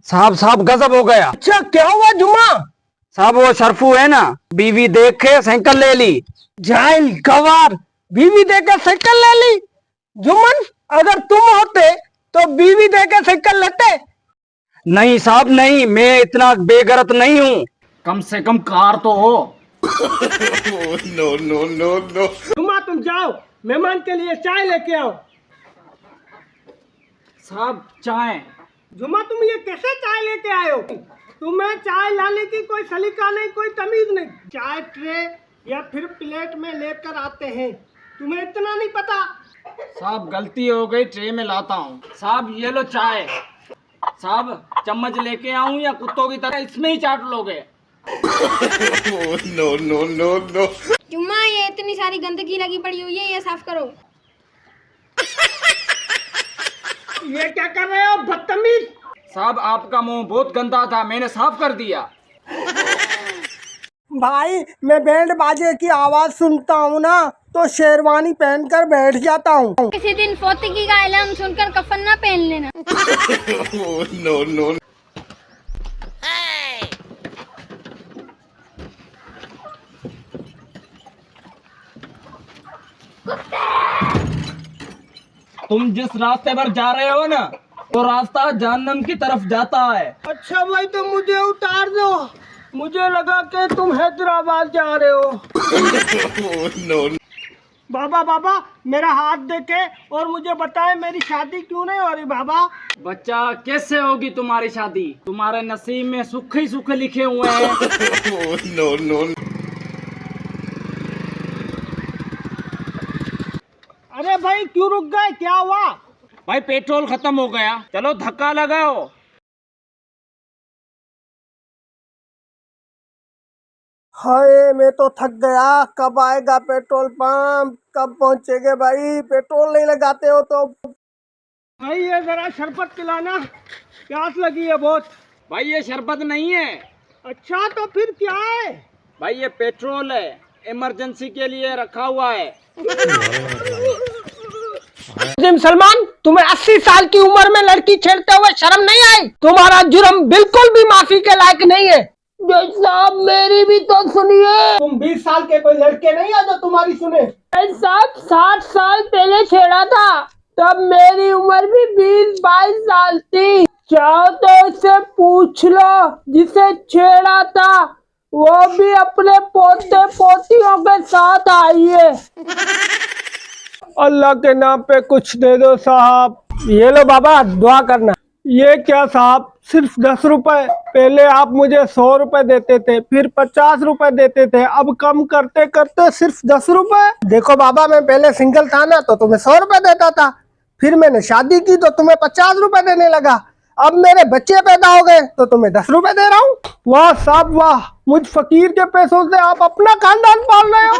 साहब साहब गजब हो गया। अच्छा क्या हुआ जुम्मा? साहब वो शरफू है ना, बीवी देख के साइकिल ले ली। जाहिल गवार, बीवी देकर साइकिल ले ली। जुम्मन, अगर तुम होते तो बीवी देकर साइकिल लेते? नहीं साहब नहीं, मैं इतना बेगरत नहीं हूँ। कम से कम कार तो हो। जुम्मा तुम जाओ, मेहमान के लिए चाय लेके आओ। साहब चाय। जुम्मा तुम ये कैसे चाय लेके आए हो? तुम्हें चाय लाने की कोई सलीका नहीं, कोई तमीज नहीं। चाय ट्रे या फिर प्लेट में लेकर आते हैं, तुम्हें इतना नहीं पता? साहब गलती हो गई, ट्रे में लाता हूँ। साहब ये लो चाय। साहब चम्मच लेके आऊं या कुत्तों की तरह इसमें ही चाट लोगे? जुम्मा ये इतनी सारी गंदगी लगी पड़ी हुई है, ये साफ करो। ये क्या कर रहे हो बदतमीज? साहब आपका मुंह बहुत गंदा था, मैंने साफ कर दिया। भाई मैं बैंड बाजे की आवाज सुनता हूँ ना तो शेरवानी पहनकर बैठ जाता हूँ। किसी दिन फौतगी का ऐलान सुनकर कफन ना पहन लेना। तुम जिस रास्ते पर जा रहे हो ना, वो रास्ता जहन्नम की तरफ जाता है। अच्छा भाई तो मुझे उतार दो, मुझे लगा कि तुम हैदराबाद जा रहे हो। बाबा बाबा मेरा हाथ देखे और मुझे बताए मेरी शादी क्यों नहीं हो रही बाबा? बच्चा कैसे होगी तुम्हारी शादी? तुम्हारे नसीब में सुख ही सुख लिखे हुए हैं। अरे भाई क्यों रुक गए, क्या हुआ? भाई पेट्रोल खत्म हो गया, चलो धक्का लगाओ। हाय मैं तो थक गया, कब आएगा पेट्रोल पंप, कब पहुंचेंगे भाई? पेट्रोल नहीं लगाते हो तो भाई ये जरा शरबत पिलाना, प्यास लगी है बहुत। भाई ये शरबत नहीं है। अच्छा तो फिर क्या है? भाई ये पेट्रोल है, इमरजेंसी के लिए रखा हुआ है। सलमान, तुम्हें 80 साल की उम्र में लड़की छेड़ते हुए शर्म नहीं आई? तुम्हारा जुर्म बिल्कुल भी माफी के लायक नहीं है। साहब मेरी भी तो सुनिए। तुम 20 साल के कोई लड़के नहीं है जो तुम्हारी सुने? साहब 60 साल पहले छेड़ा था, तब मेरी उम्र भी 20-22 साल थी। चाहो तो उससे पूछ लो, जिसे छेड़ा था वो भी अपने पोते पोतियों के साथ आई है। अल्लाह के नाम पे कुछ दे दो साहब। ये लो बाबा, दुआ करना। ये क्या साहब, सिर्फ 10 रुपए? पहले आप मुझे 100 रुपए देते थे, फिर 50 रुपए देते थे, अब कम करते करते सिर्फ 10 रुपए। देखो बाबा, मैं पहले सिंगल था ना तो तुम्हें 100 रुपए देता था, फिर मैंने शादी की तो तुम्हें 50 रुपए देने लगा, अब मेरे बच्चे पैदा हो गए तो तुम्हें 10 रुपए दे रहा हूँ। वाह साहब वाह, मुझ फकीर के पैसों से आप अपना खानदान पाल रहे हो।